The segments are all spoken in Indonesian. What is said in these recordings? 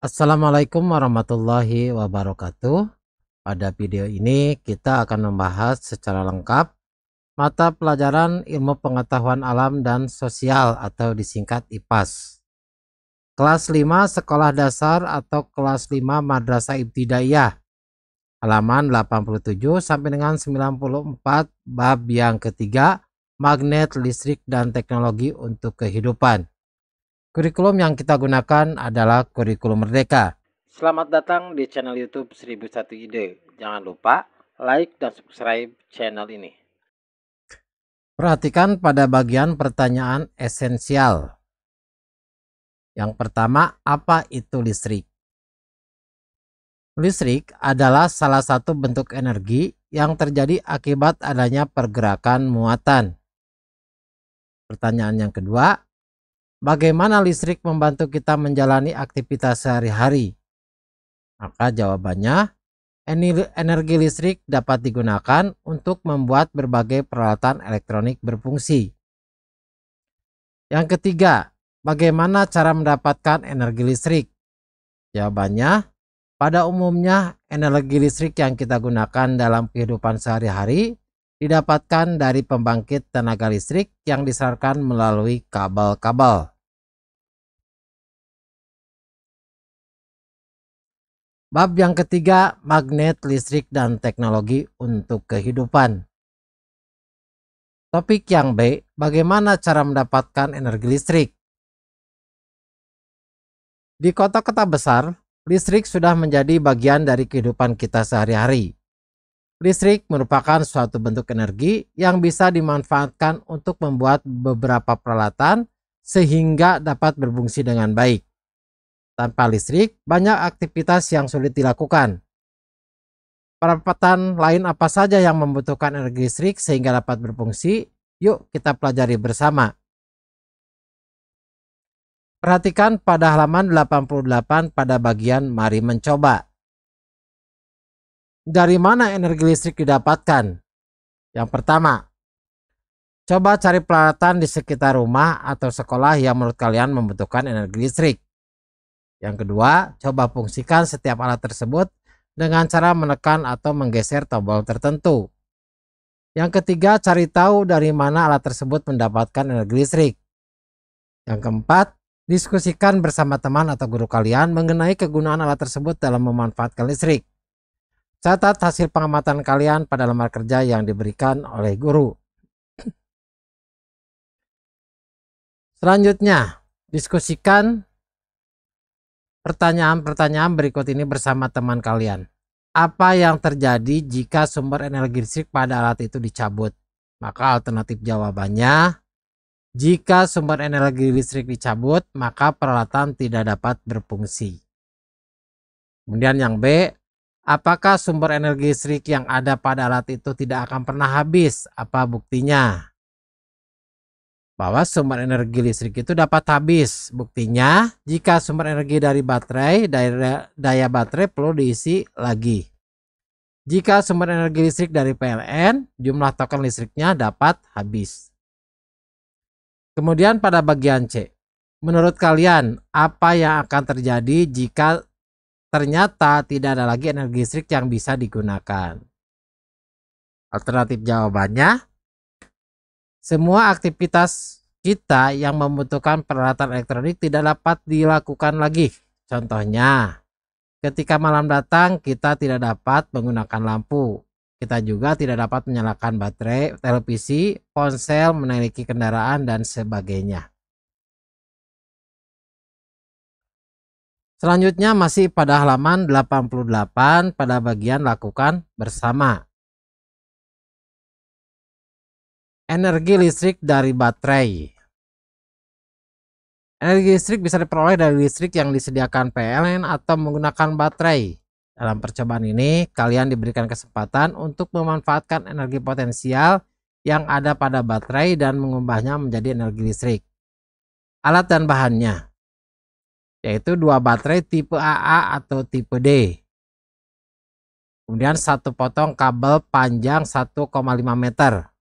Assalamualaikum warahmatullahi wabarakatuh. Pada video ini kita akan membahas secara lengkap mata pelajaran Ilmu Pengetahuan Alam dan Sosial atau disingkat IPAS. Kelas 5 Sekolah Dasar atau kelas 5 Madrasah Ibtidaiyah. Halaman 87 sampai dengan 94 bab yang ketiga, magnet, listrik, dan teknologi untuk kehidupan. Kurikulum yang kita gunakan adalah kurikulum Merdeka. Selamat datang di channel YouTube 1001 Ide. Jangan lupa like dan subscribe channel ini. Perhatikan pada bagian pertanyaan esensial. Yang pertama, apa itu listrik? Listrik adalah salah satu bentuk energi yang terjadi akibat adanya pergerakan muatan. Pertanyaan yang kedua, bagaimana listrik membantu kita menjalani aktivitas sehari-hari? Maka jawabannya, energi listrik dapat digunakan untuk membuat berbagai peralatan elektronik berfungsi. Yang ketiga, bagaimana cara mendapatkan energi listrik? Jawabannya, pada umumnya energi listrik yang kita gunakan dalam kehidupan sehari-hari didapatkan dari pembangkit tenaga listrik yang disalurkan melalui kabel-kabel. Bab yang ketiga, magnet, listrik, dan teknologi untuk kehidupan. Topik yang B, bagaimana cara mendapatkan energi listrik? Di kota-kota besar, listrik sudah menjadi bagian dari kehidupan kita sehari-hari. Listrik merupakan suatu bentuk energi yang bisa dimanfaatkan untuk membuat beberapa peralatan sehingga dapat berfungsi dengan baik. Tanpa listrik, banyak aktivitas yang sulit dilakukan. Peralatan lain apa saja yang membutuhkan energi listrik sehingga dapat berfungsi? Yuk kita pelajari bersama. Perhatikan pada halaman 88 pada bagian mari mencoba. Dari mana energi listrik didapatkan? Yang pertama, coba cari peralatan di sekitar rumah atau sekolah yang menurut kalian membutuhkan energi listrik. Yang kedua, coba fungsikan setiap alat tersebut dengan cara menekan atau menggeser tombol tertentu. Yang ketiga, cari tahu dari mana alat tersebut mendapatkan energi listrik. Yang keempat, diskusikan bersama teman atau guru kalian mengenai kegunaan alat tersebut dalam memanfaatkan listrik. Catat hasil pengamatan kalian pada lembar kerja yang diberikan oleh guru. Selanjutnya, diskusikan pertanyaan-pertanyaan berikut ini bersama teman kalian. Apa yang terjadi jika sumber energi listrik pada alat itu dicabut? Maka alternatif jawabannya, jika sumber energi listrik dicabut, maka peralatan tidak dapat berfungsi. Kemudian yang B, apakah sumber energi listrik yang ada pada alat itu tidak akan pernah habis? Apa buktinya? Bahwa sumber energi listrik itu dapat habis. Buktinya, jika sumber energi dari baterai, daya baterai perlu diisi lagi. Jika sumber energi listrik dari PLN, jumlah token listriknya dapat habis. Kemudian pada bagian C, menurut kalian apa yang akan terjadi jika ternyata tidak ada lagi energi listrik yang bisa digunakan? Alternatif jawabannya, semua aktivitas kita yang membutuhkan peralatan elektronik tidak dapat dilakukan lagi. Contohnya, ketika malam datang kita tidak dapat menggunakan lampu. Kita juga tidak dapat menyalakan baterai, televisi, ponsel, menaiki kendaraan, dan sebagainya. Selanjutnya masih pada halaman 88 pada bagian lakukan bersama. Energi listrik dari baterai. Energi listrik bisa diperoleh dari listrik yang disediakan PLN atau menggunakan baterai. Dalam percobaan ini, kalian diberikan kesempatan untuk memanfaatkan energi potensial yang ada pada baterai dan mengubahnya menjadi energi listrik. Alat dan bahannya, yaitu dua baterai tipe AA atau tipe D. Kemudian satu potong kabel panjang 1,5 meter.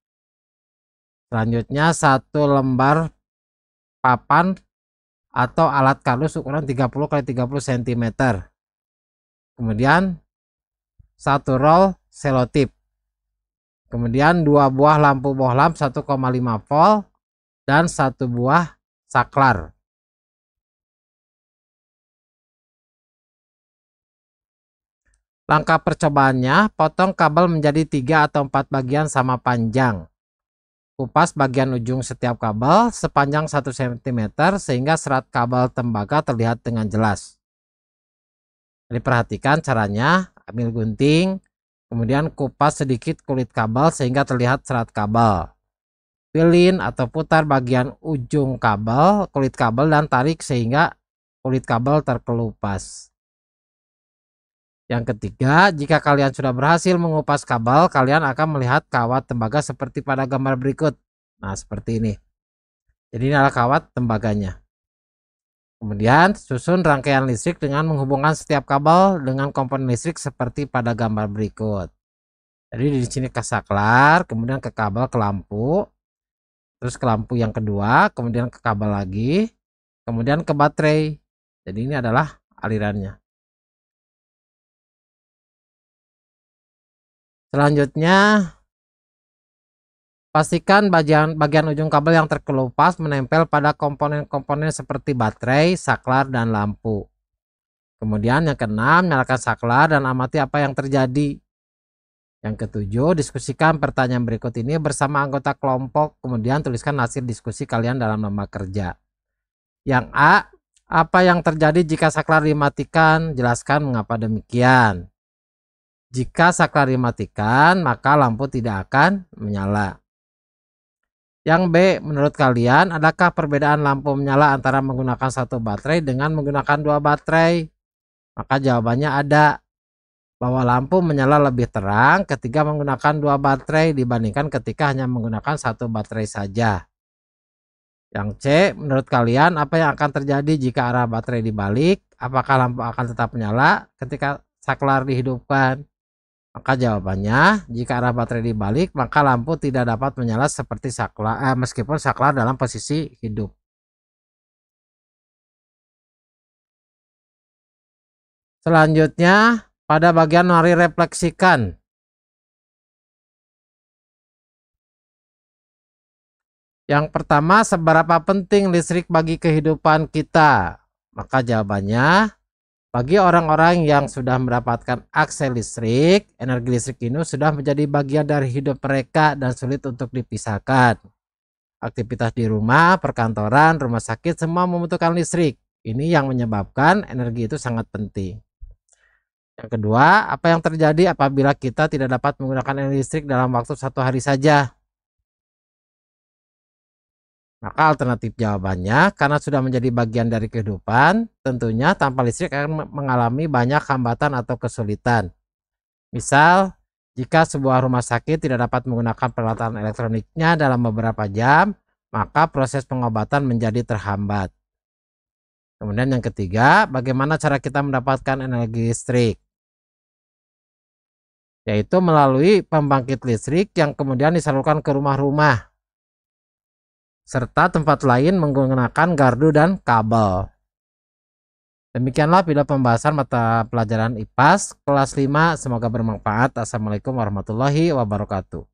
Selanjutnya satu lembar papan atau alat kardus ukuran 30 x 30 cm. Kemudian 1 roll selotip. Kemudian 2 buah lampu bohlam 1,5 volt dan 1 buah saklar. Langkah percobaannya, potong kabel menjadi 3 atau 4 bagian sama panjang. Kupas bagian ujung setiap kabel sepanjang 1 cm sehingga serat kabel tembaga terlihat dengan jelas. Jadi perhatikan caranya, ambil gunting, kemudian kupas sedikit kulit kabel sehingga terlihat serat kabel. Pilin atau putar bagian ujung kabel, kulit kabel dan tarik sehingga kulit kabel terkelupas. Yang ketiga, jika kalian sudah berhasil mengupas kabel, kalian akan melihat kawat tembaga seperti pada gambar berikut. Nah, seperti ini. Jadi ini adalah kawat tembaganya. Kemudian susun rangkaian listrik dengan menghubungkan setiap kabel dengan komponen listrik seperti pada gambar berikut. Jadi di sini ke saklar, kemudian ke kabel ke lampu, terus ke lampu yang kedua, kemudian ke kabel lagi, kemudian ke baterai. Jadi ini adalah alirannya. Selanjutnya, pastikan bagian ujung kabel yang terkelupas menempel pada komponen-komponen seperti baterai, saklar, dan lampu. Kemudian yang keenam, nyalakan saklar dan amati apa yang terjadi. Yang ketujuh, diskusikan pertanyaan berikut ini bersama anggota kelompok, kemudian tuliskan hasil diskusi kalian dalam lembah kerja. Yang A, apa yang terjadi jika saklar dimatikan? Jelaskan mengapa demikian. Jika saklar dimatikan, maka lampu tidak akan menyala. Yang B, menurut kalian, adakah perbedaan lampu menyala antara menggunakan 1 baterai dengan menggunakan 2 baterai? Maka jawabannya ada, bahwa lampu menyala lebih terang ketika menggunakan 2 baterai dibandingkan ketika hanya menggunakan 1 baterai saja. Yang C, menurut kalian, apa yang akan terjadi jika arah baterai dibalik? Apakah lampu akan tetap menyala ketika saklar dihidupkan? Maka jawabannya, jika arah baterai dibalik, maka lampu tidak dapat menyala seperti saklar, meskipun saklar dalam posisi hidup. Selanjutnya, pada bagian mari refleksikan. Yang pertama, seberapa penting listrik bagi kehidupan kita? Maka jawabannya, bagi orang-orang yang sudah mendapatkan akses listrik, energi listrik ini sudah menjadi bagian dari hidup mereka dan sulit untuk dipisahkan. Aktivitas di rumah, perkantoran, rumah sakit semua membutuhkan listrik. Ini yang menyebabkan energi itu sangat penting. Yang kedua, apa yang terjadi apabila kita tidak dapat menggunakan energi listrik dalam waktu 1 hari saja? Maka alternatif jawabannya, karena sudah menjadi bagian dari kehidupan, tentunya tanpa listrik akan mengalami banyak hambatan atau kesulitan. Misal, jika sebuah rumah sakit tidak dapat menggunakan peralatan elektroniknya dalam beberapa jam, maka proses pengobatan menjadi terhambat. Kemudian yang ketiga, bagaimana cara kita mendapatkan energi listrik? Yaitu melalui pembangkit listrik yang kemudian disalurkan ke rumah-rumah, serta tempat lain menggunakan gardu dan kabel. Demikianlah video pembahasan mata pelajaran IPAS kelas 5. Semoga bermanfaat. Assalamualaikum warahmatullahi wabarakatuh.